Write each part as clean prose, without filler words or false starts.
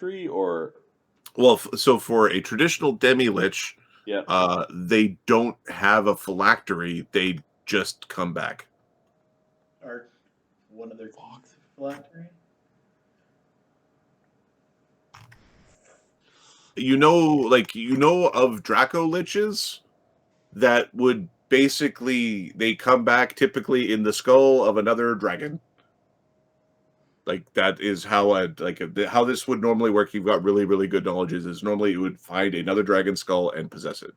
tree or? Well, so for a traditional demi-lich, Yeah. they don't have a phylactery. They just come back. Or one of their phylactery? You know of dracoliches that would basically, they come back typically in the skull of another dragon. Like that is how how this would normally work. You've got really, really good knowledge. Is normally you would find another dragon skull and possess it.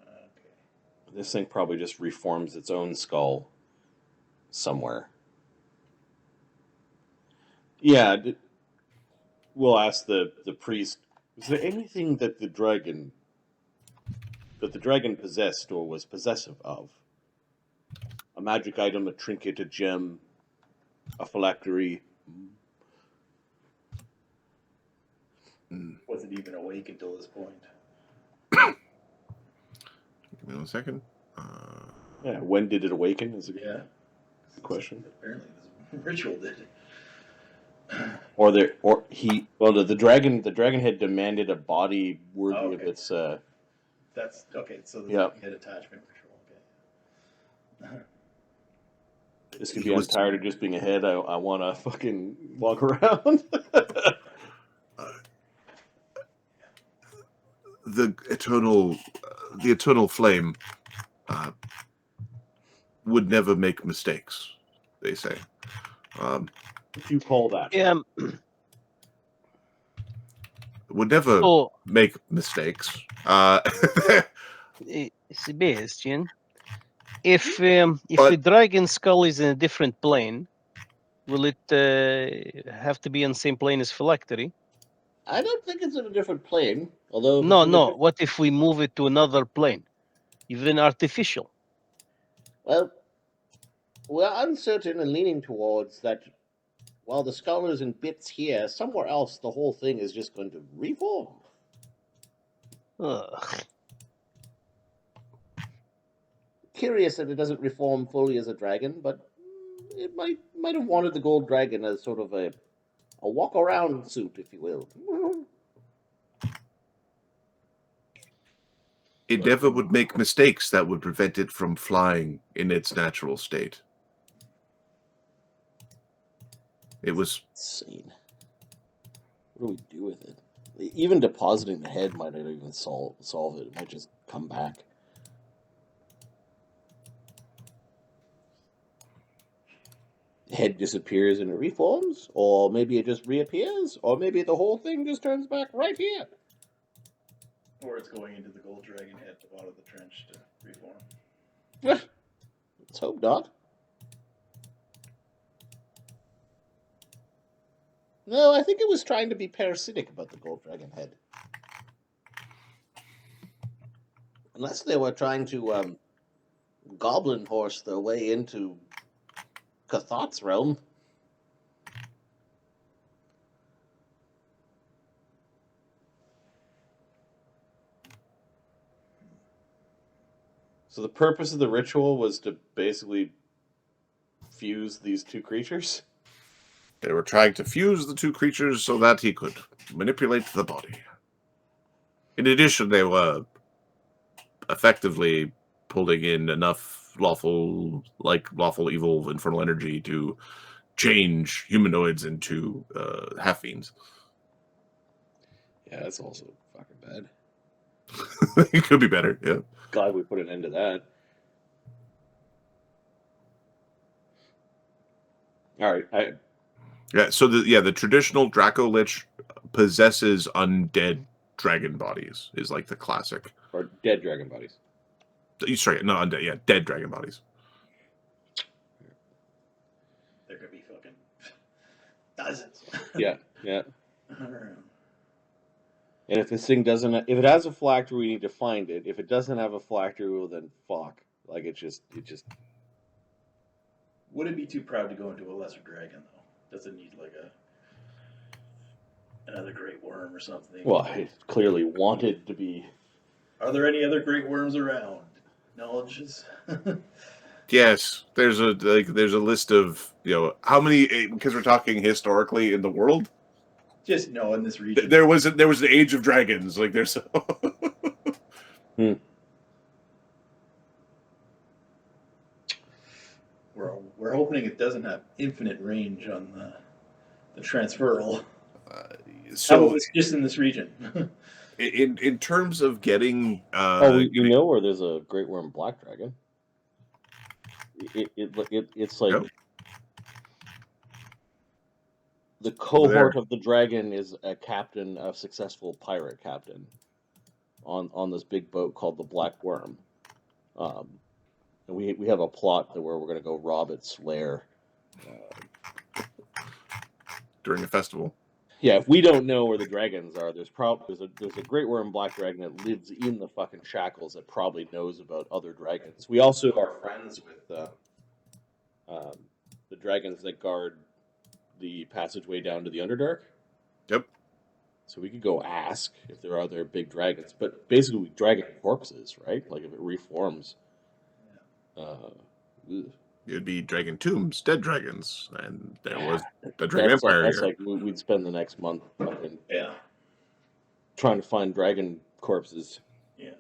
Okay. This thing probably just reforms its own skull somewhere. Yeah, we'll ask the priest. Was there anything that the dragon possessed or was possessive of? A magic item, a trinket, a gem, a phylactery. Wasn't even awake until this point. Give me 1 second. Yeah, when did it awaken? Is a Yeah. good question. Apparently, this ritual did. The dragon had demanded a body worthy Oh, of okay. its. That's okay. So the head attachment ritual. Okay. This could be. I'm tired of just being a head. I want to fucking walk around. The eternal flame would never make mistakes, they say. What do you call that? Yeah. Would never make mistakes. Sebastian, if the dragon skull is in a different plane, will it have to be on the same plane as phylactery? I don't think it's in a different plane. Although no. What if we move it to another plane, even artificial? Well, we're uncertain and leaning towards that. While the skull is in bits here, somewhere else the whole thing is just going to reform. Ugh. Curious that it doesn't reform fully as a dragon, but it might have wanted the gold dragon as sort of a walk around suit, if you will. It never would make mistakes that would prevent it from flying in its natural state. It was insane. What do we do with it? Even depositing the head might not even solve it. It might just come back. The head disappears and it reforms, or maybe it just reappears, or maybe the whole thing just turns back right here. Or it's going into the gold dragon head at the bottom of the trench to reform. Let's hope not. No, I think it was trying to be parasitic about the gold dragon head. Unless they were trying to goblin horse their way into Cathot's realm. So the purpose of the ritual was to basically fuse these two creatures? They were trying to fuse the two creatures so that he could manipulate the body. In addition, they were effectively pulling in enough lawful evil infernal energy to change humanoids into half-fiends. Yeah, that's also fucking bad. It could be better, yeah. Glad we put an end to that. All right, So the traditional dracolich possesses undead dragon bodies is like the classic. Or dead dragon bodies. Sorry, not undead, yeah, dead dragon bodies. There could be fucking dozens. Yeah. And if this thing doesn't, if it has a phylactery, we need to find it. If it doesn't have a phylactery, well then fuck. Like it just. Wouldn't be too proud to go into a lesser dragon though. Doesn't need like another great worm or something. Well, it clearly wanted to be. Are there any other great worms around? Knowledges. Yes, there's a list of how many, because we're talking historically in the world. Just no in this region. There was an age of dragons. Like there's. We're hoping it doesn't have infinite range on the transferal. So it's just in this region. in terms of getting, we know where there's a great worm black dragon. It's like the cohort of the dragon is a captain, a successful pirate captain, on this big boat called the Black Worm. And we have a plot where we're going to go rob its lair during a festival. Yeah, if we don't know where the dragons are, there's a great worm black dragon that lives in the fucking shackles that probably knows about other dragons. We also are friends with the dragons that guard the passageway down to the Underdark. Yep. So we could go ask if there are other big dragons, but basically dragon corpses, right? Like if it reforms. It'd be dragon tombs, dead dragons, and there was the Dragon Empire. That's like we'd spend the next month fucking trying to find dragon corpses. Yeah.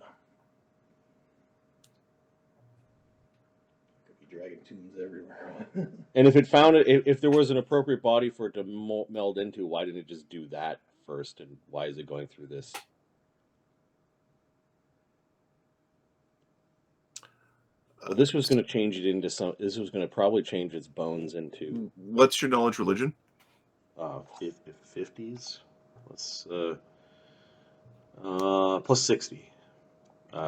Could be dragon tombs everywhere. And if it found it, if there was an appropriate body for it to meld into, why didn't it just do that first? And why is it going through this? Well, this was going to change it into some. This was going to probably change its bones into. What's your knowledge religion? 50s. Plus 60.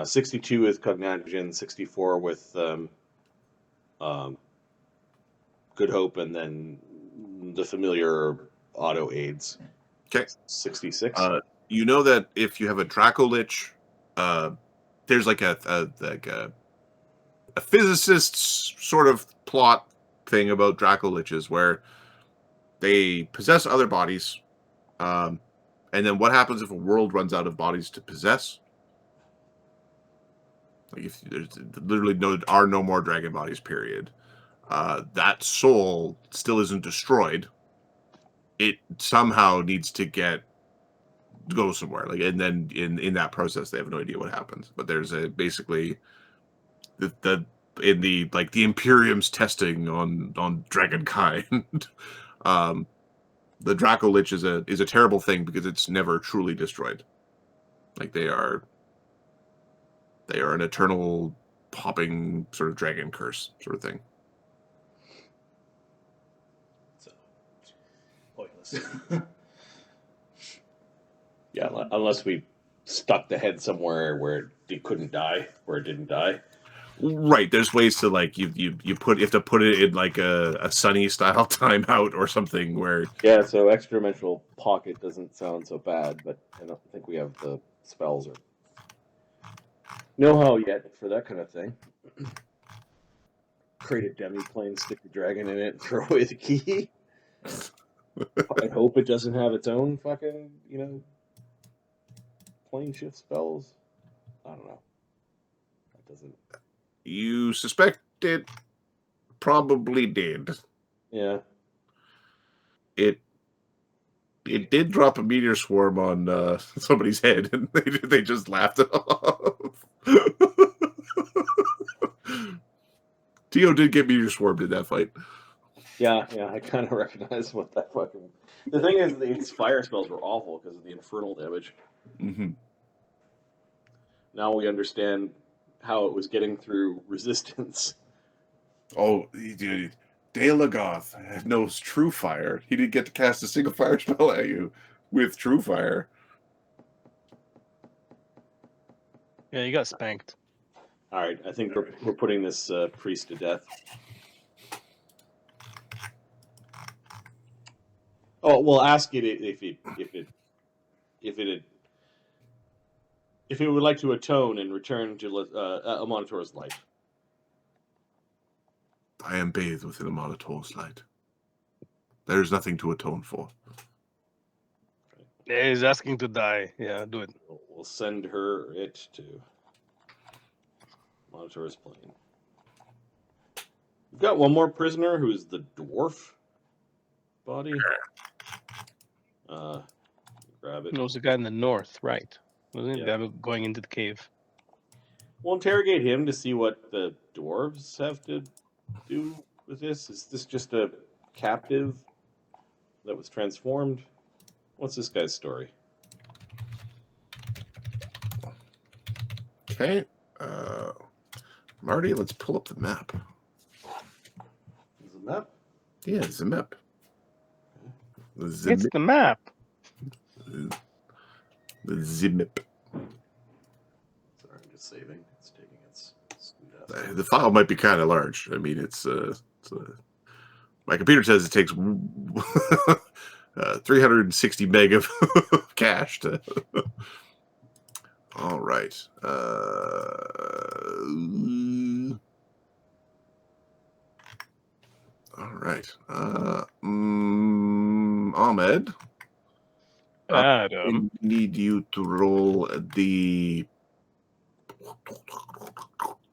62 with cognition, 64 with good hope, and then the familiar auto aids. Okay. 66. You know that if you have a dracolich, there's like a physicist's sort of plot thing about dracoliches where they possess other bodies, and then what happens if a world runs out of bodies to possess? Like if there's literally are no more dragon bodies, period. That soul still isn't destroyed. It somehow needs to go somewhere. Like, and then in that process, they have no idea what happens. But there's basically the Imperium's testing on dragonkind. The dracolich is a terrible thing because it's never truly destroyed. Like they are an eternal popping sort of dragon curse sort of thing. So pointless. Yeah, unless we stuck the head somewhere where it couldn't die, where it didn't die. Right, there's ways to like you have to put it in like a Sunny style timeout or something where yeah. So extra-dimensional pocket doesn't sound so bad, but I don't think we have the spells or know-how yet for that kind of thing. Create a demi-plane, stick the dragon in it, and throw away the key. I hope it doesn't have its own fucking plane shift spells. I don't know. That doesn't. you suspect it probably did. Yeah. It did drop a meteor swarm on somebody's head, and they just laughed it off. Tio did get meteor swarmed in that fight. Yeah, I kind of recognize what that fucking. The thing is, its fire spells were awful because of the infernal damage. Mm-hmm. Now we understand how it was getting through resistance. Oh, dude, Daelegoth knows true fire. He didn't get to cast a single fire spell at you with true fire. Yeah, you got spanked. All right, I think we're putting this priest to death. Oh, we'll ask it if it would like to atone and return to Amaunatori's light. I am bathed within Amaunator's light. There is nothing to atone for. Yeah, he's asking to die. Yeah, do it. We'll send it to Amaunatori's plane. We've got one more prisoner who's the dwarf body. Grab it. It was the guy in the north, right? Wasn't it? Yeah. The guy going into the cave. We'll interrogate him to see what the dwarves have to do with this. Is this just a captive that was transformed? What's this guy's story? Okay. Marty, let's pull up the map. Is it map? Yeah, it's a map. It's the map. The zip. Sorry, I'm just saving. It's taking its sweet ass. The file might be kind of large. I mean, my computer says it takes 360 meg of cache to. All right. All right. Ahmed. Adam. I need you to roll the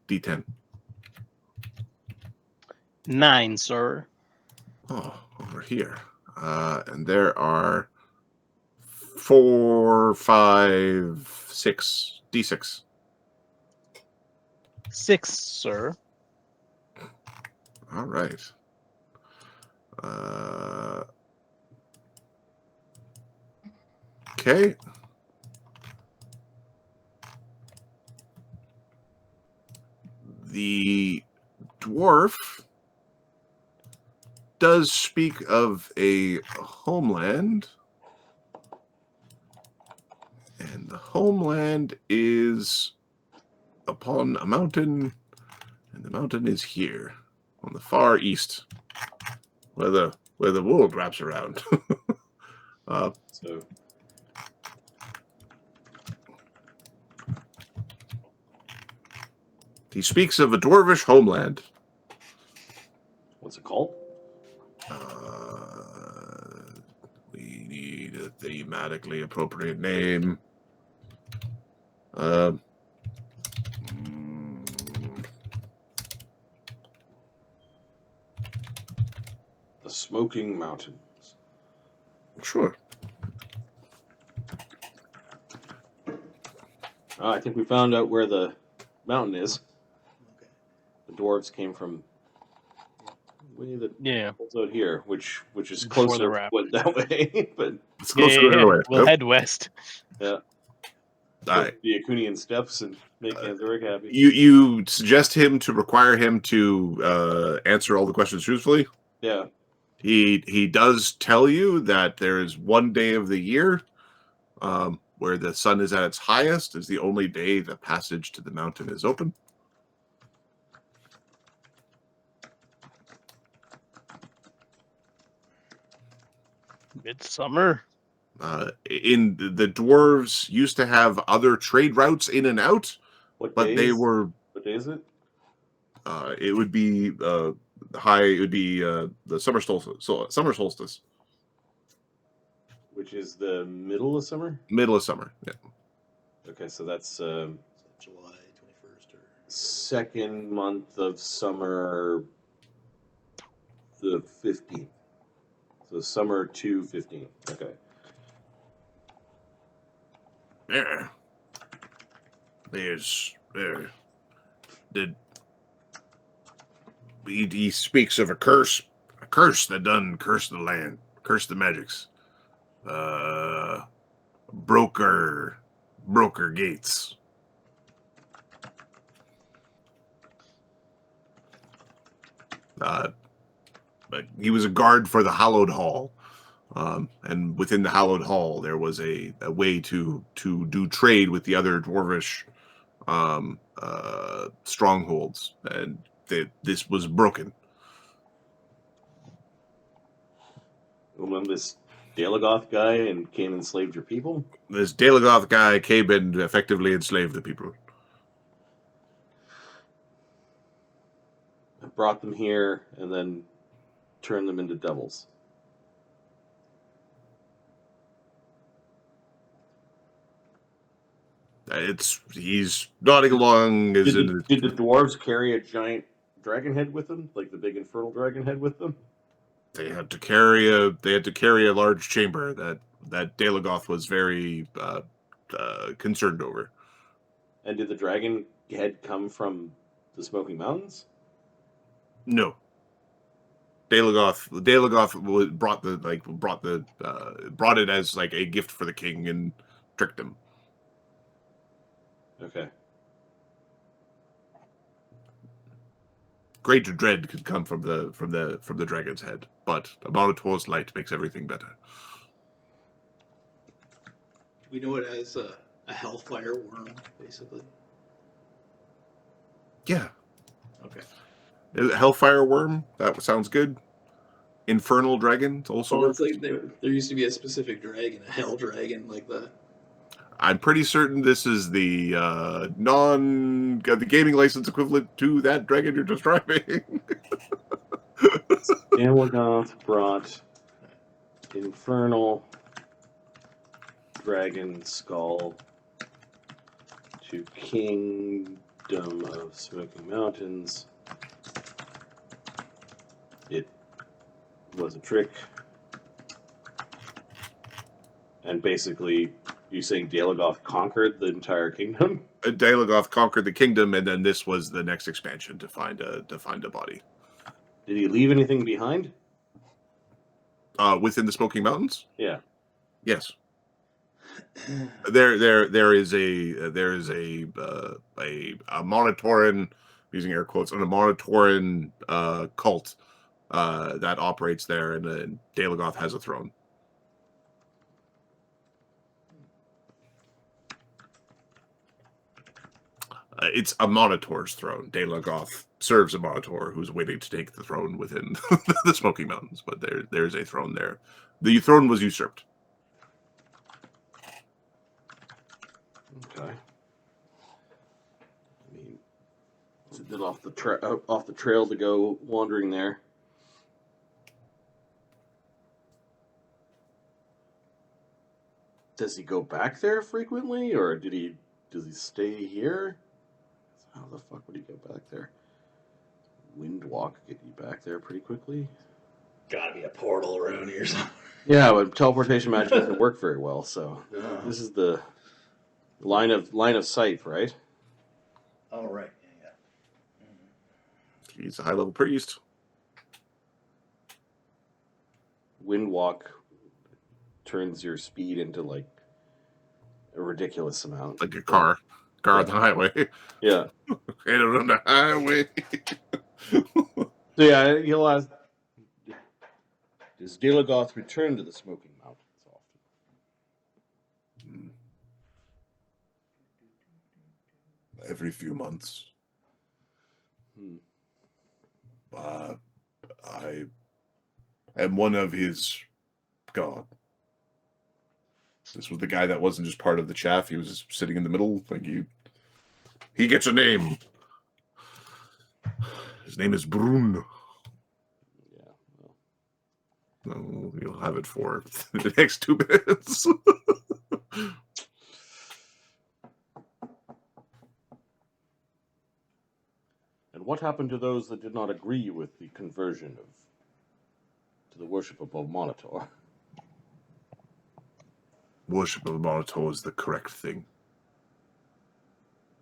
D10. 9, sir. Oh, over here. And there are 4, 5, 6 D6. 6, sir. All right. Okay. The dwarf does speak of a homeland, and the homeland is upon a mountain, and the mountain is here on the far east, where the world wraps around. So he speaks of a dwarvish homeland. what's it called? We need a thematically appropriate name. The Smoking Mountains. Sure. I think we found out where the mountain is. Okay. The dwarves came from way that Yeah. out here, which is Before the closer wrap. went that way. But It's Yeah, closer yeah, yeah. anyway. We'll head west. yeah, All right. the Acunian steps and make Anthoric happy. You suggest him to require him to answer all the questions truthfully. Yeah, He does tell you that there is one day of the year where the sun is at its highest, is the only day the passage to the mountain is open. Midsummer. In the dwarves used to have other trade routes in and out, what but days? they were. What day is it? It would be high. It would be the summer solstice. So summer solstice, Which is the middle of summer. middle of summer. Yeah. Okay, so that's July 21st or second month of summer, the 15th. So summer 2/15. Okay. There. There. He speaks of a curse that done curse the land, curse the magics, broker gates. But he was a guard for the Hallowed Hall. And within the Hallowed Hall, there was a way to do trade with the other dwarvish strongholds, and this was broken. Remember this Daelegoth guy and came and enslaved your people? This Daelegoth guy came and effectively enslaved the people. I brought them here and then turned them into devils. He's nodding along. Did the dwarves carry a giant dragon head with them, like the big infernal dragon head with them? They had to carry a large chamber that Daelegoth was very concerned over. And did the dragon head come from the Smoky Mountains? No. Daelegoth brought it as like a gift for the king and tricked him. Okay. Great dread could come from the dragon's head, but Amaunator's light makes everything better. We know it as a hellfire worm, basically. Yeah. Okay. Hellfire worm, that sounds good. Infernal dragon also Well, works. it's like there used to be a specific dragon, a hell dragon, like that. I'm pretty certain this is the the gaming license equivalent to that dragon you're describing. Daelegoth brought infernal dragon skull to Kingdom of Smoky Mountains. It was a trick. And basically, you're saying Daelegoth conquered the entire kingdom? Daelegoth conquered the kingdom, and then this was the next expansion to find a body. Did he leave anything behind? Within the Smoky Mountains? Yeah. Yes. There is a Amaunatorian, using air quotes, an Amaunatorian cult that operates there, and Daelegoth has a throne. It's Amaunator's throne. Daelegoth serves Amaunator, who's waiting to take the throne within the Smoky Mountains. But there's a throne there. The throne was usurped. Okay. I mean, is it off the trail to go wandering there? Does he go back there frequently, or does he stay here? How the fuck would he go back there? Windwalk get you back there pretty quickly. Gotta be a portal around here somewhere. Yeah, but teleportation magic doesn't work very well. So this is the line of sight, right? Oh, right. Yeah. He's a high-level priest. Windwalk turns your speed into like a ridiculous amount. Like a car on the highway. Yeah. And on the highway. So yeah, he'll ask, does Daelegoth return to the Smoky Mountains often? Every few months. I am one of his god. This was the guy that wasn't just part of the chaff. He was just sitting in the middle. Like he gets a name. His name is Brun. Yeah. No, you'll have it for the next 2 minutes. And what happened to those that did not agree with the conversion to the worship of Amaunator? Worship of Amaunator is the correct thing.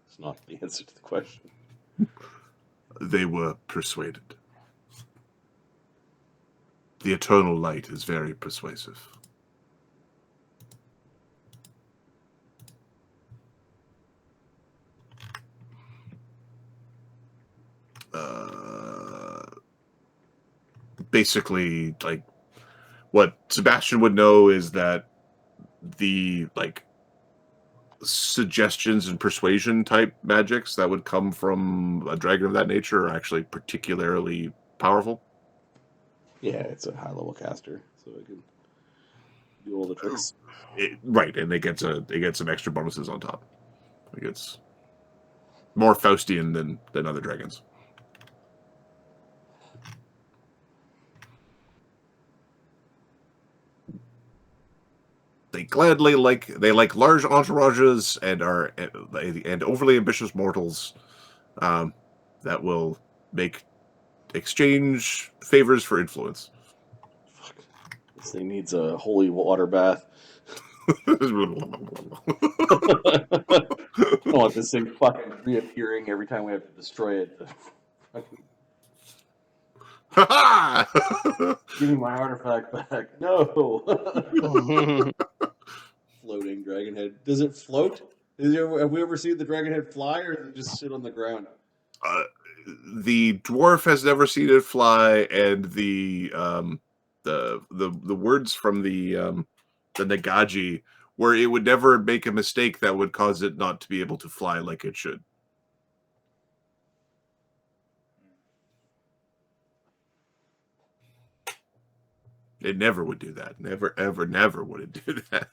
It's not the answer to the question. They were persuaded. The eternal light is very persuasive. Basically, like, what Sebastian would know is that the, like, suggestions and persuasion type magics that would come from a dragon of that nature are actually particularly powerful. Yeah, it's a high-level caster, so it can do all the tricks. Right, and they get some extra bonuses on top. Like it's more Faustian than other dragons. They gladly like large entourages and overly ambitious mortals that will exchange favors for influence. Fuck. This thing needs a holy water bath. I don't want this thing fucking reappearing every time we have to destroy it. Give me my artifact back. No. Floating dragon head. Does it float? Have we ever seen the dragon head fly, or does it just sit on the ground? The dwarf has never seen it fly, and the words from the Nagaji, where it would never make a mistake that would cause it not to be able to fly like it should. It never would do that. Never, ever, never would it do that.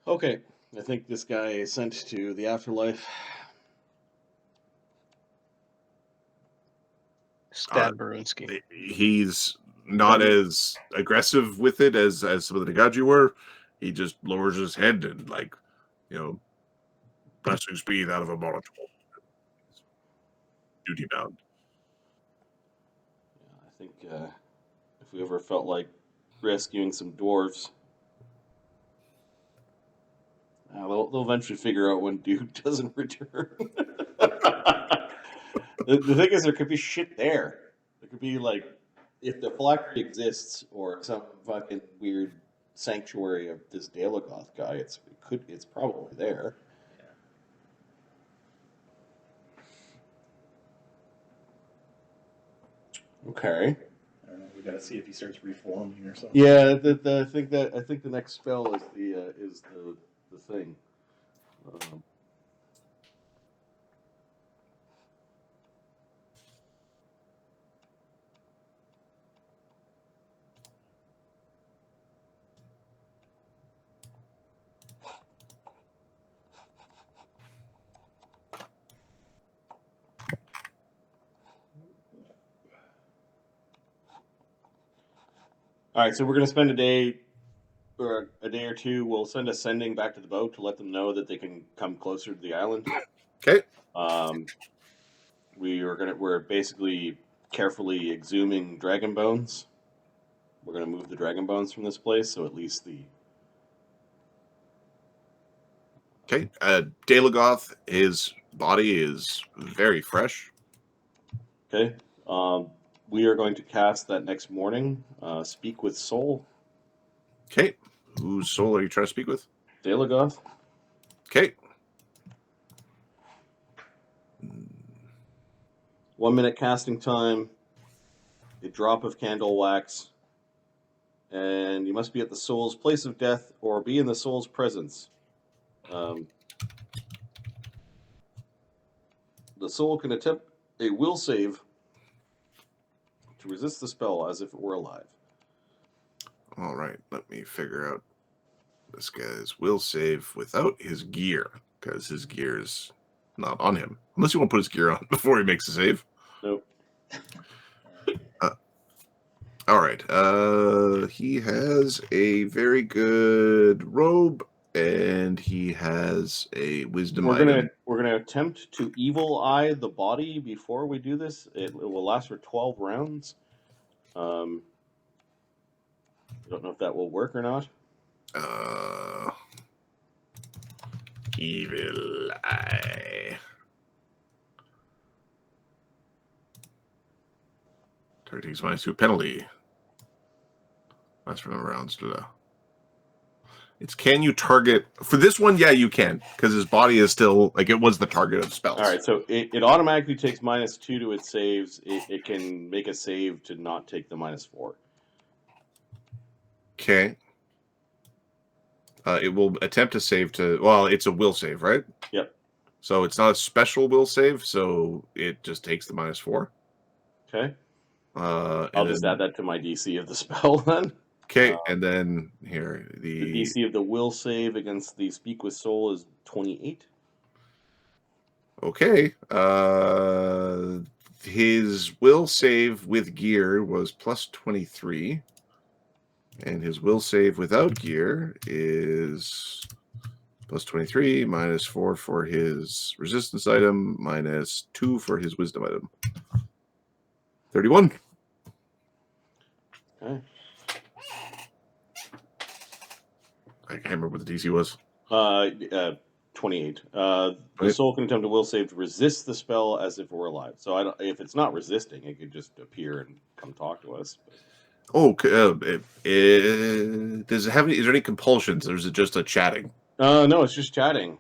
Okay, I think this guy is sent to the afterlife. Stab Barunsky. He's not as aggressive with it as some of the Nagaji were. He just lowers his head and, like, blessings be that of Amaunatori. Duty bound. Yeah, I think if we ever felt like rescuing some dwarves, they'll eventually figure out when dude doesn't return. The thing is, there could be shit there. There could be, like, if the phylactery exists or some fucking weird sanctuary of this Daelegoth guy, it's probably there. Okay. I don't know. We got to see if he starts reforming or something. Yeah, I think the next spell is the thing. All right, so we're going to spend a day or two. We'll send a sending back to the boat to let them know that they can come closer to the island. Okay. We're basically carefully exhuming dragon bones. We're going to move the dragon bones from this place, so at least the... Okay. Daelegoth, his body is very fresh. Okay. We are going to cast that next morning. Speak with Soul. Okay. Whose soul are you trying to speak with? Daelegoth. Okay. 1 minute casting time. A drop of candle wax. And you must be at the soul's place of death or be in the soul's presence. The soul can attempt a will save to resist the spell as if it were alive. All right. Let me figure out this guy's will save without his gear, because his gear is not on him. Unless you want to put his gear on before he makes a save. Nope. All right. He has a very good robe, and he has a wisdom item. We're gonna attempt to evil eye the body before we do this. It will last for 12 rounds. I don't know if that will work or not. Evil eye. Target takes -2 penalty. That's for rounds. It's can you target for this one? Yeah, you can, because his body is still like it was the target of spells. All right, so it automatically takes -2 to its saves. It can make a save to not take the -4. Okay. It will attempt to save to. Well, it's a will save, right? Yep. So it's not a special will save, so it just takes the -4. Okay. I'll just add that to my DC of the spell then. Okay, and then here the DC of the will save against the Speak with Soul is 28. Okay. His will save with gear was +23. And his will save without gear is +23, -4 for his resistance item, -2 for his wisdom item. 31. Okay. I can't remember what the DC was. 28. The soul can attempt a will save to resist the spell as if it were alive. So if it's not resisting, it could just appear and come talk to us. Oh, does it have any? Is there any compulsions, or is it just a chatting? No, it's just chatting.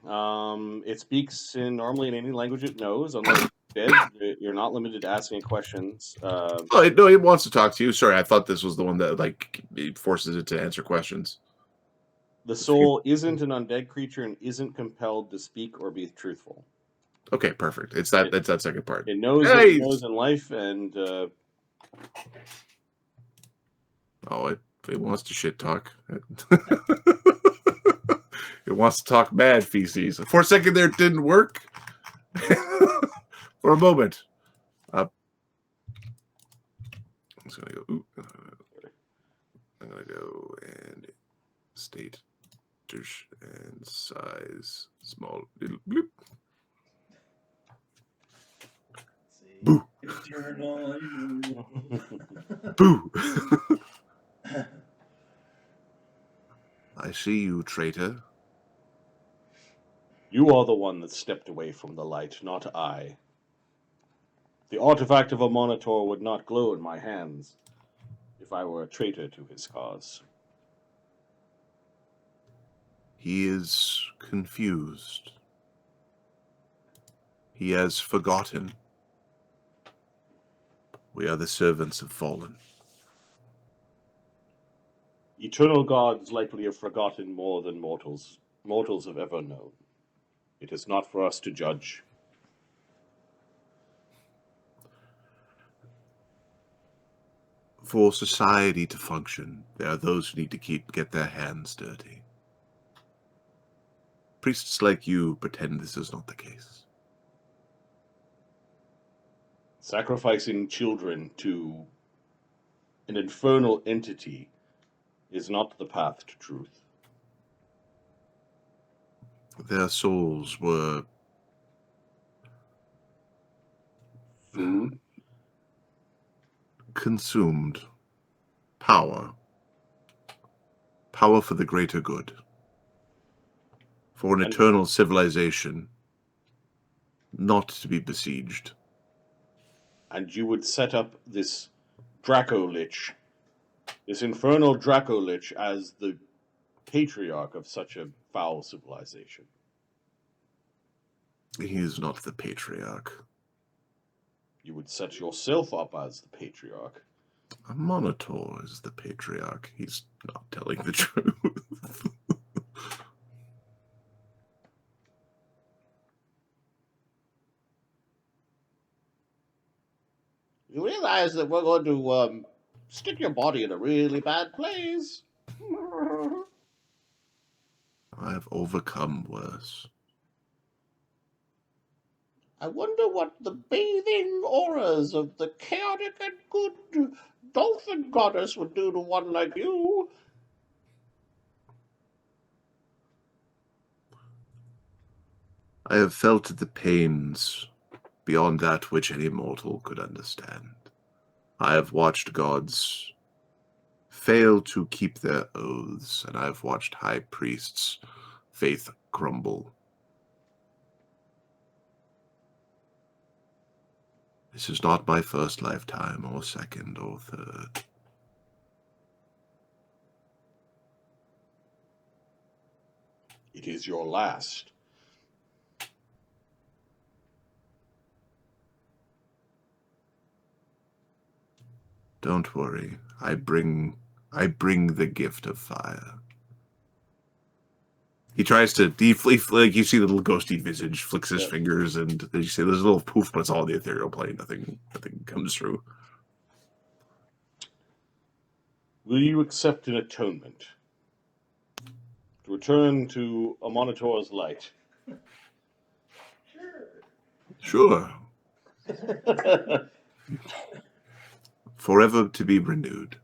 It speaks normally in any language it knows, unless it's dead. You're not limited to asking questions. No, it wants to talk to you. Sorry, I thought this was the one that it forces it to answer questions. The soul isn't an undead creature and isn't compelled to speak or be truthful. Okay, perfect. It's that second part. It knows what it knows in life, and it wants to shit talk. It wants to talk mad feces. For a second there, it didn't work. For a moment. I'm just gonna go. I'm gonna go and state and size small little bloop. Boo. Boo. I see you, traitor. You are the one that stepped away from the light, not I. The artifact of Amaunator would not glow in my hands if I were a traitor to his cause. He is confused. He has forgotten. We are the servants of Fallen. Eternal gods likely have forgotten more than mortals have ever known. It is not for us to judge. For society to function, there are those who need to get their hands dirty. Priests like you pretend this is not the case. Sacrificing children to an infernal entity is not the path to truth. Their souls were food, consumed. Power for the greater good. For an eternal civilization, not to be besieged. And you would set up this dracolich, this infernal dracolich, as the patriarch of such a foul civilization. He is not the patriarch. You would set yourself up as the patriarch. Amaunator is the patriarch. He's not telling the truth. You realize that we're going to stick your body in a really bad place. I have overcome worse. I wonder what the bathing auras of the chaotic and good dolphin goddess would do to one like you. I have felt the pains beyond that which any mortal could understand. I have watched gods fail to keep their oaths, and I have watched high priests' faith crumble. This is not my first lifetime, or second, or third. It is your last. Don't worry. I bring the gift of fire. He tries to like you see the little ghosty visage, flicks his fingers, and you see there's a little poof, but it's all in the ethereal plane. Nothing comes through. Will you accept an atonement to return to Amaunator's light? Sure. Forever to be renewed.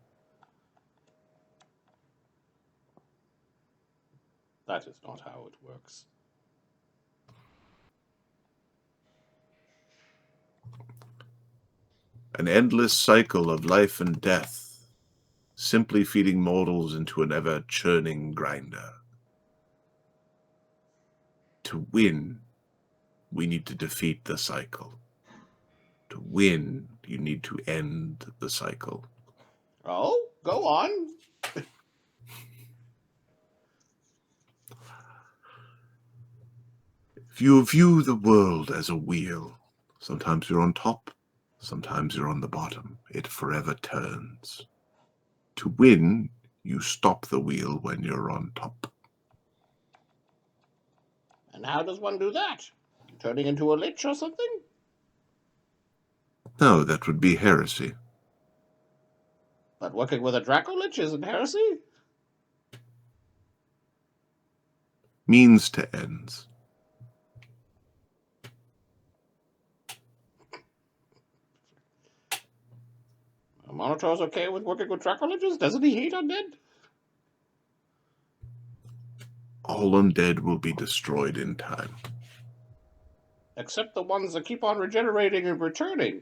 That is not how it works. An endless cycle of life and death, simply feeding mortals into an ever-churning grinder. To win, we need to defeat the cycle. To win, you need to end the cycle. Oh, go on. If you view the world as a wheel, sometimes you're on top, sometimes you're on the bottom. It forever turns. To win, you stop the wheel when you're on top. And how does one do that? Turning into a lich or something? No, that would be heresy. But working with a dracolich isn't heresy? Means to ends. Amaunatori's okay with working with dracoliches? Doesn't he hate undead? All undead will be destroyed in time. Except the ones that keep on regenerating and returning.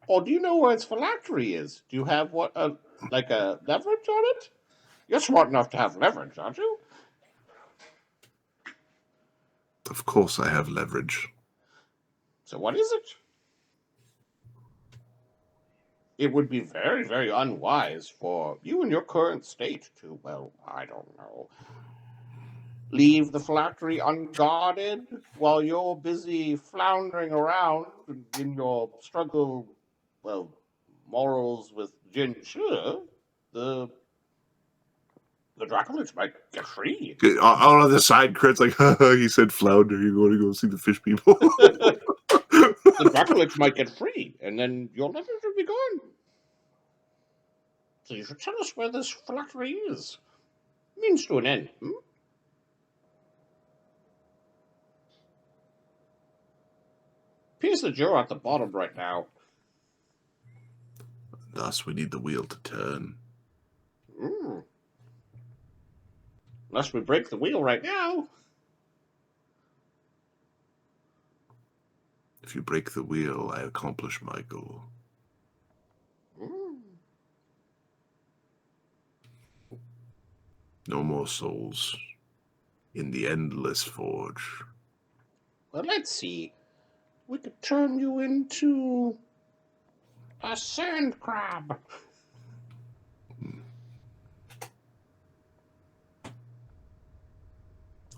Or do you know where its phylactery is? Do you have like a leverage on it? You're smart enough to have leverage, aren't you? Of course I have leverage. So what is it? It would be very, very unwise for you in your current state to, well, I don't know, leave the phylactery unguarded while you're busy floundering around in your struggle, well, morals with Jin Shi. The dracolich might get free. On the side, Kurt's like, he said flounder, you're going to go see the fish people. The dracolich might get free, and then your leverage would be gone. So you should tell us where this phylactery is. Means to an end, Piece that you're at the bottom right now. Thus, we need the wheel to turn. Unless we break the wheel right now. If you break the wheel, I accomplish my goal. No more souls in the endless forge. Well, let's see. We could turn you into a sand crab.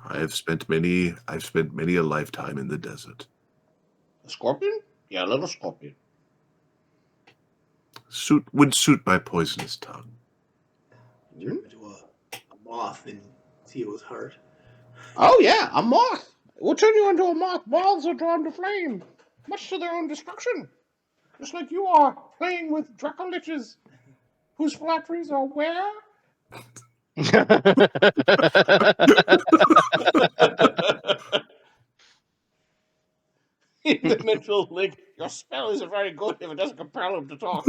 I've spent many a lifetime in the desert. A scorpion? Yeah, a little scorpion. Would suit my poisonous tongue. Turn him into a moth in Theo's heart. Oh yeah, a moth. We'll turn you into a moth. Moths are drawn to flame, much to their own destruction. Just like you are playing with dracoliches, whose phylacteries are where? In the mental link, your spell isn't very good if it doesn't compel him to talk.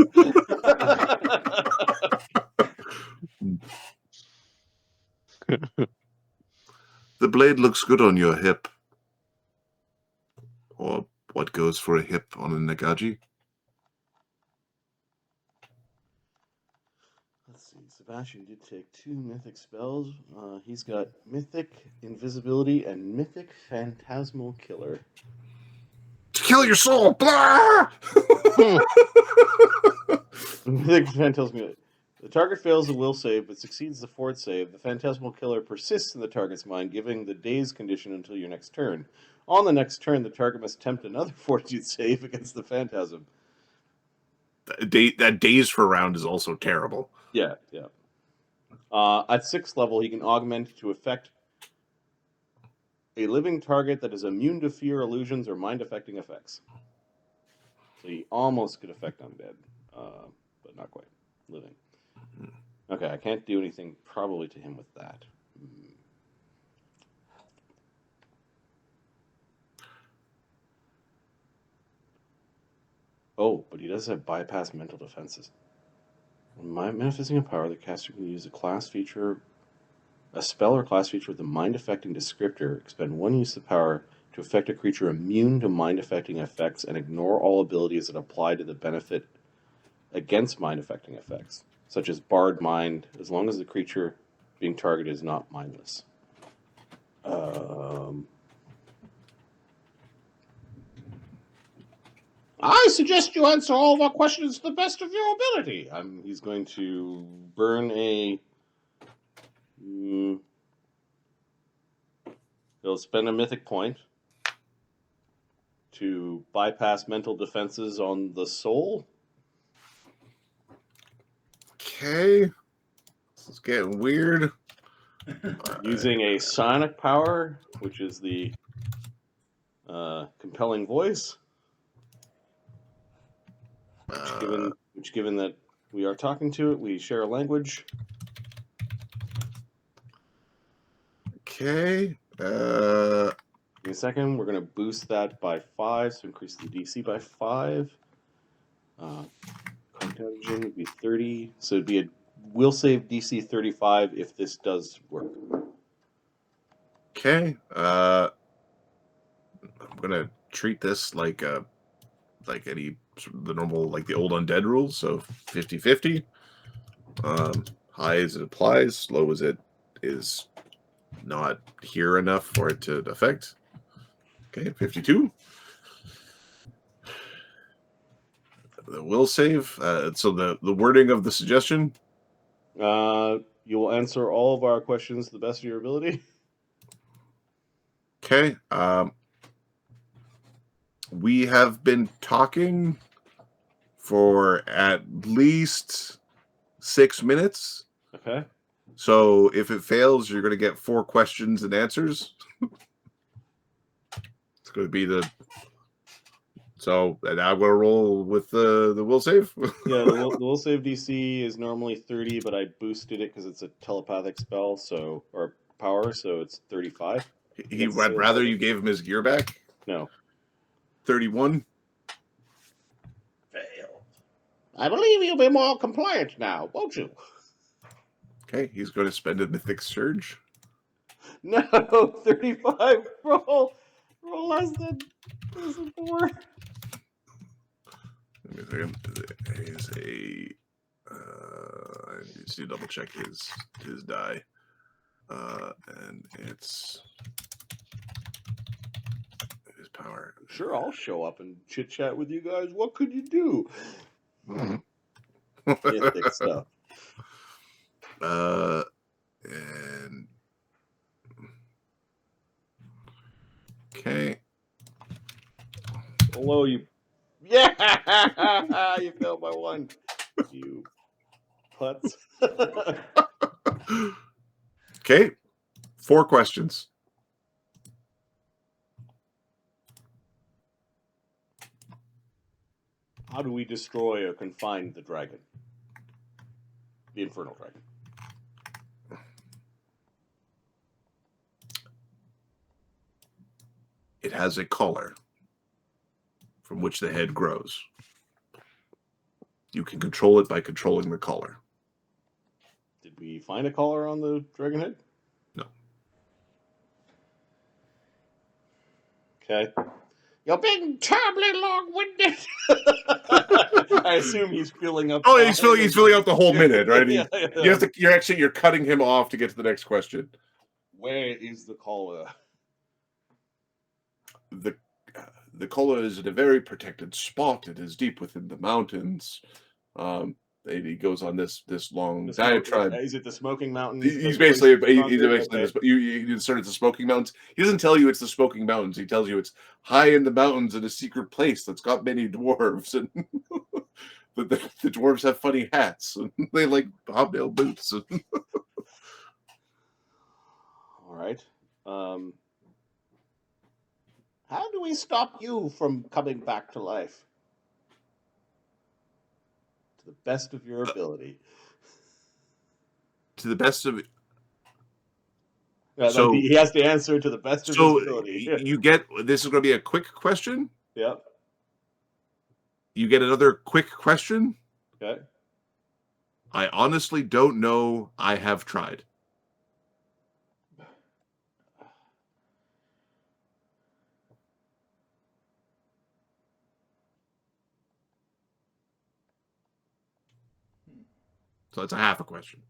The blade looks good on your hip. Or what goes for a hip on a Nagaji? Let's see. Sebastian did take 2 mythic spells. He's got Mythic Invisibility and Mythic Phantasmal Killer. To kill your soul! Blah! Mythic Phantasmal. The target fails the will save but succeeds the fort save. The Phantasmal Killer persists in the target's mind, giving the daze condition until your next turn. On the next turn, the target must attempt another fortitude save against the phantasm. That daze for round is also terrible. Yeah. At 6th level, he can augment to affect a living target that is immune to fear, illusions, or mind-affecting effects. So he almost could affect undead, but not quite. Living. Okay, I can't do anything probably to him with that. Oh, but he does have bypass mental defenses. When manifesting a power, the caster can use a spell or class feature with a mind-affecting descriptor, expend 1 use of power to affect a creature immune to mind-affecting effects, and ignore all abilities that apply to the benefit against mind-affecting effects, such as Barred Mind, as long as the creature being targeted is not mindless. I suggest you answer all of our questions to the best of your ability. He's going to burn a... he'll spend a mythic point to bypass mental defenses on the soul. Okay. This is getting weird. Using a sonic power, which is the compelling voice. Which, given that we are talking to it, we share a language. Okay. In a second, we're going to boost that by 5, so increase the DC by 5. Contagion would be 30, so it'd be a will save DC 35 if this does work. Okay. I'm gonna treat this like the normal, like the old undead rules, so 50-50. High as it applies, low as it is not here enough for it to affect. Okay, 52. The will save. So the wording of the suggestion. You will answer all of our questions to the best of your ability. Okay. We have been talking for at least 6 minutes. Okay. So if it fails, you're going to get 4 questions and answers. It's going to be the... So and I'm going to roll with the will save. Yeah, the will save DC is normally 30, but I boosted it because it's a telepathic spell, or power, so it's 35. I'd rather you gave him his gear back. No. 31. Failed. I believe you'll be more compliant now, won't you? Okay, he's going to spend a mythic surge. No, 35. Roll less than 4. Let me think. He's a. I need to double check his die. And it's his power. Sure, I'll show up and chit chat with you guys. What could you do? Mythic stuff. And okay. Hello, you. Yeah, you failed by 1. You putz. Okay, 4 questions. How do we destroy or confine the dragon? The infernal dragon. It has a collar from which the head grows. You can control it by controlling the collar. Did we find a collar on the dragon head? No. Okay. You're being terribly long-winded. I assume he's filling up. Oh, he's filling out the whole minute, right? Yeah. You're cutting him off to get to the next question. Where is the collar? The collar is in a very protected spot. It is deep within the mountains. He goes on this long diatribe. Is it the Smoking Mountains? He's basically Okay. you inserted the Smoking Mountains. He doesn't tell you it's the Smoking Mountains. He tells you it's high in the mountains in a secret place that's got many dwarves, and the dwarves have funny hats and they like hobnail boots. All right. How do we stop you from coming back to life? To the best of your ability. To the best of it. So he has to answer to the best of his ability. You get this is going to be a quick question. Yep. You get another quick question. Okay. I honestly don't know. I have tried. So it's a half a question.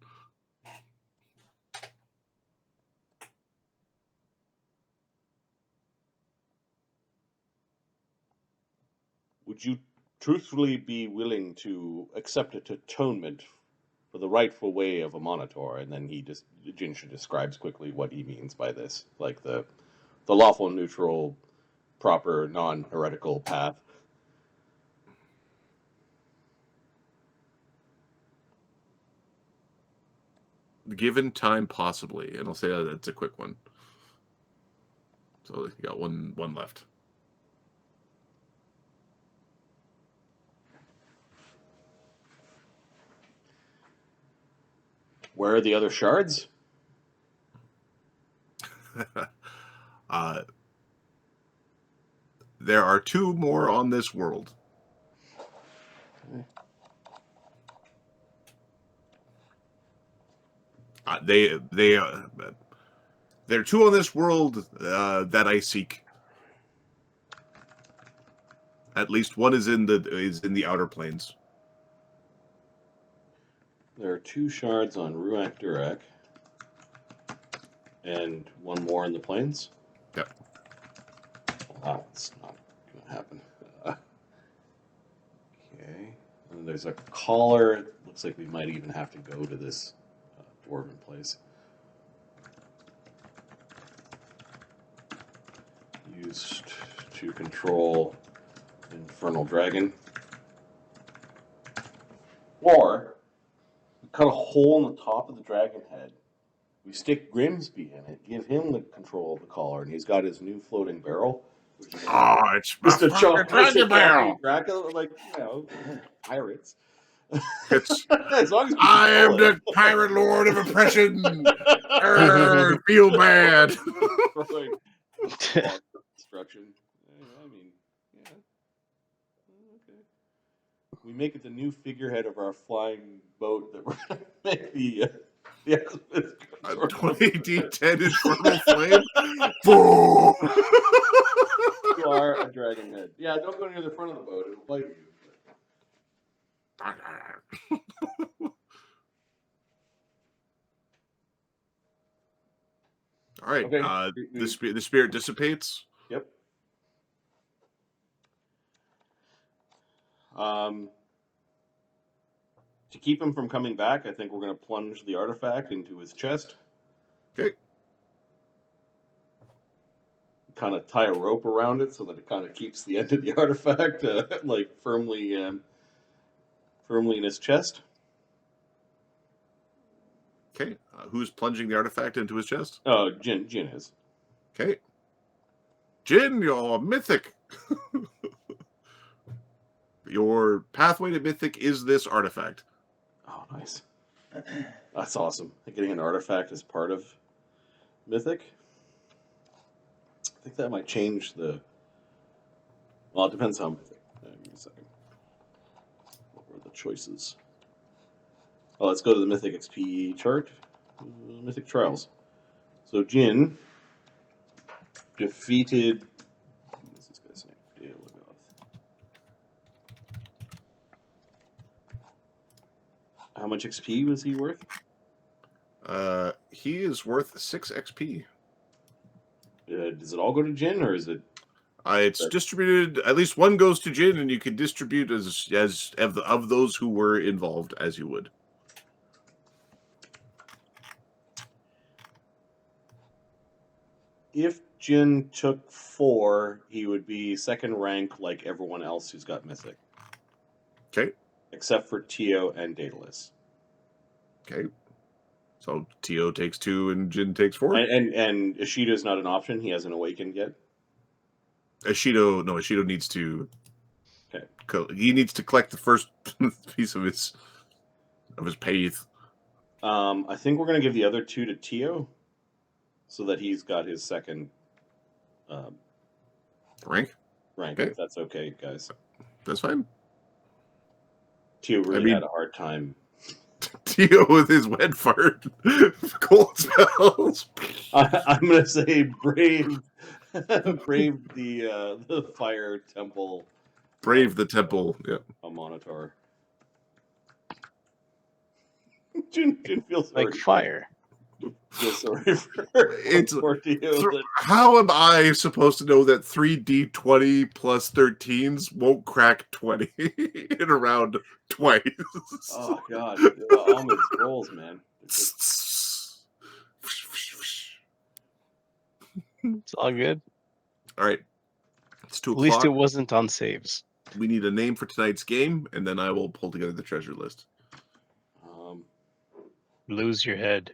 would you truthfully be willing to accept atonement for the rightful way of Amaunator? And then Jinsha describes quickly what he means by this, like the lawful, neutral, proper, non-heretical path. Given time, possibly, and I'll say that's a quick one. So you got one left. Where are the other shards? There are 2 more on this world. There are 2 on this world that I seek. At least one is in the outer planes. There are 2 shards on Ruach Durak, and 1 more in the plains. Yep. Wow, it's not going to happen. Okay. And there's a collar. Looks like we might even have to go to this dwarven place. Used to control infernal dragon. Or we cut a hole in the top of the dragon head. We stick Grimsby in it, give him the control of the collar, and he's got his new floating barrel. Which is It's just a fucking dragon barrel. Dracula, like, pirates. It's As long as I am the pirate lord of oppression. Feel bad. Destruction. I mean, yeah. Okay. We make it the new figurehead of our flying boat that we're gonna make the 20d10 infernal flame. Boom. You are a dragon head. Yeah, don't go near the front of the boat; it'll bite you. All right. Okay. The spirit dissipates. Yep. To keep him from coming back, I think we're going to plunge the artifact into his chest. Okay. Kind of tie a rope around it so that it kind of keeps the end of the artifact firmly in his chest. Okay. Who's plunging the artifact into his chest? Oh, Jin is. Okay. Jin, you're mythic. Your pathway to mythic is this artifact. Oh, nice. That's awesome. Getting an artifact as part of mythic. I think that might change the... Well, it depends how mythic. Give me a second. What were the choices? Oh, let's go to the Mythic XP chart. Mythic Trials. So Jin defeated... What's this guy's name? Daelegoth. How much XP was he worth? He is worth 6 XP. Does it all go to Jin, or is it... It's distributed. At least one goes to Jin, and you can distribute as of those who were involved as you would. If Jin took 4, he would be second rank like everyone else who's got Mythic. Okay. Except for Tio and Daedalus. Okay. So Tio takes 2 and Jin takes 4. And Ishido's not an option. He hasn't awakened yet. Ishido needs to. Okay. He needs to collect the first piece of his path. I think we're going to give the other 2 to Tio, so that he's got his second rank. Okay. If that's okay, guys. That's fine. Tio really had a hard time. Tio with his wet fart, cold spells. I'm going to say brave the fire temple. Brave the temple. Yeah. Amaunator. Jin feels like fire. feel sorry for you. How am I supposed to know that 3d20 plus 13s won't crack 20 in a round twice? Oh god, Almond's rolls, man. It's all good. All right, it's 2 At least o'clock. it wasn't on saves. We need a name for tonight's game, and then I will pull together the treasure list. Lose your head.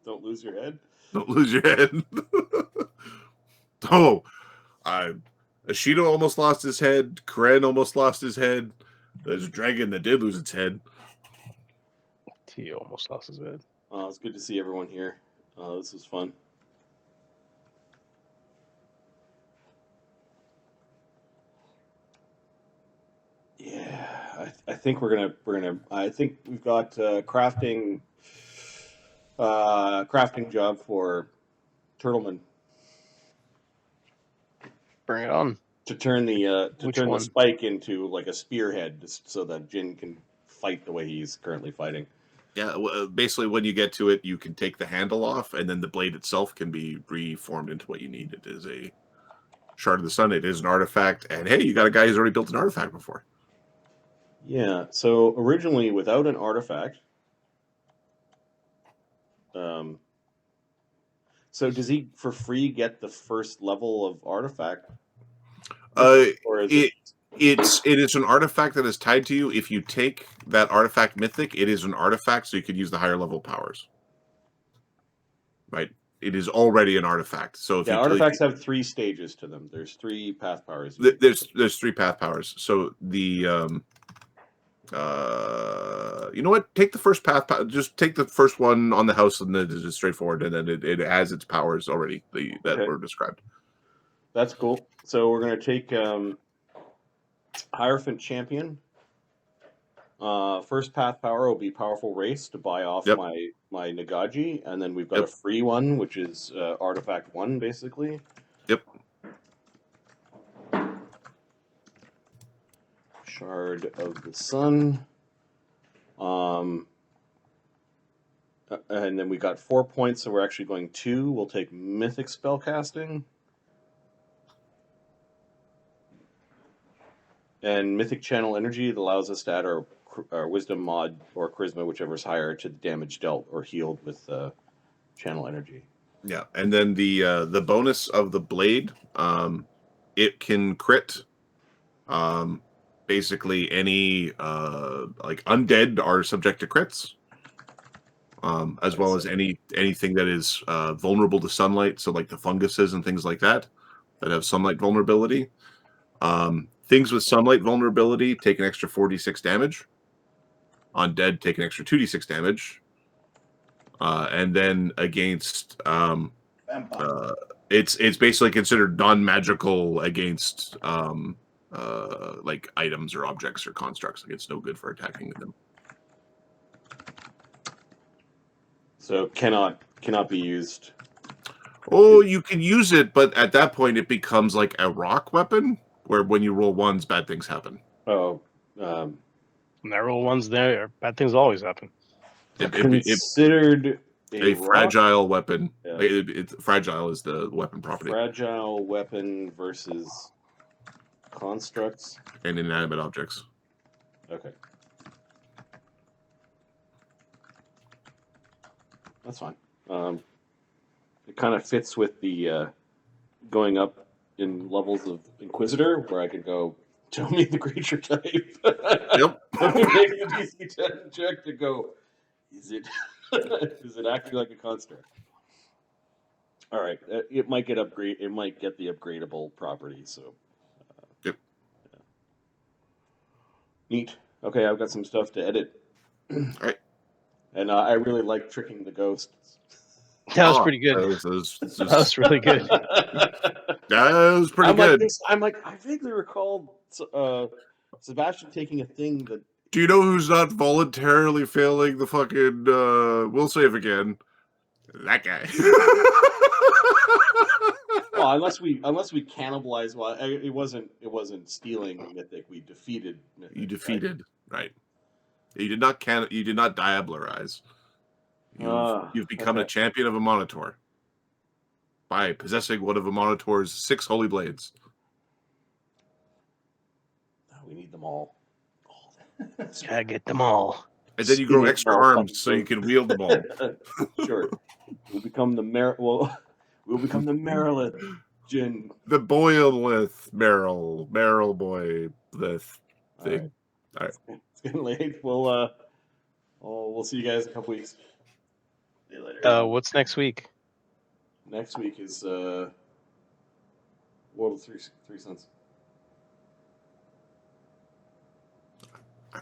Don't lose your head. Don't lose your head. Oh, Ashido almost lost his head. Karen almost lost his head. There's a dragon that did lose its head. He almost lost his head. It's good to see everyone here. This is fun. Yeah, I think we're gonna. I think we've got crafting job for Turtleman. Bring it on. To turn the one? spike into like a spearhead, just so that Jin can fight the way he's currently fighting. Yeah, basically when you get to it, you can take the handle off, and then the blade itself can be reformed into what you need. It is a Shard of the Sun. It is an artifact, and hey, you got a guy who's already built an artifact before. Yeah, so originally without an artifact, so does he for free get the first level of artifact? Or is it is an artifact that is tied to you. If you take that artifact mythic, it is an artifact, so you can use the higher level powers. Right? It is already an artifact. So if artifacts have 3 stages to them. There's 3 path powers. There's 3 path powers. So the you know what? Take the first path. Just take the first one on the house, and then it's just straightforward, and then it has its powers already that were described. That's cool. So we're gonna take Hierophant Champion. First path power will be Powerful Race to buy off my Nagaji, and then we've got a free one, which is Artifact 1, basically. Yep. Shard of the Sun. And then we got 4 points, so we're actually going 2. We'll take Mythic Spellcasting. And Mythic Channel Energy, it allows us to add our Wisdom mod or Charisma, whichever is higher, to the damage dealt or healed with Channel Energy. Yeah, and then the bonus of the blade, it can crit. Basically, any like undead are subject to crits, as well as anything that is vulnerable to sunlight. So, like the funguses and things like that have sunlight vulnerability. Things with sunlight vulnerability take an extra 4d6 damage. Undead take an extra 2d6 damage. And then against it's basically considered non-magical against like items or objects or constructs. Like it's no good for attacking them. So cannot be used. Oh, you can use it, but at that point it becomes like a rock weapon, where when you roll 1s, bad things happen. Oh, when I roll 1s, there bad things always happen. Considered a fragile weapon. Yeah. Fragile is the weapon property. Fragile weapon versus constructs and inanimate objects. Okay, that's fine. It kind of fits with the going up in levels of Inquisitor, where I could go, tell me the creature type. Yep. Make the DC 10 check to go, is it acting like a construct? All right, it might get upgrade. It might get the upgradable property. So, yep. Yeah. Neat. Okay, I've got some stuff to edit. All right. And I really like tricking the ghosts. That was pretty good. That was really good. That was pretty good. I vaguely recall Sebastian taking a thing that. Do you know who's not voluntarily failing the fucking will save again? That guy. Well, unless we cannibalize. Well, it wasn't stealing Mythic. We defeated Mythic. You defeated, right? You did not diablerize. You've become a okay. champion of Amaunator by possessing one of Amaunator's 6 holy blades. We need them all. Gotta get them all. And then you grow Speaking of extra all, arms so you can wield them all. Sure. We'll become the we'll become the Marilith Jin. The Boileth Meryl boy, the thing. All right. It's getting late. We'll see you guys in a couple weeks. See you later. What's next week? Next week is World of Three Suns.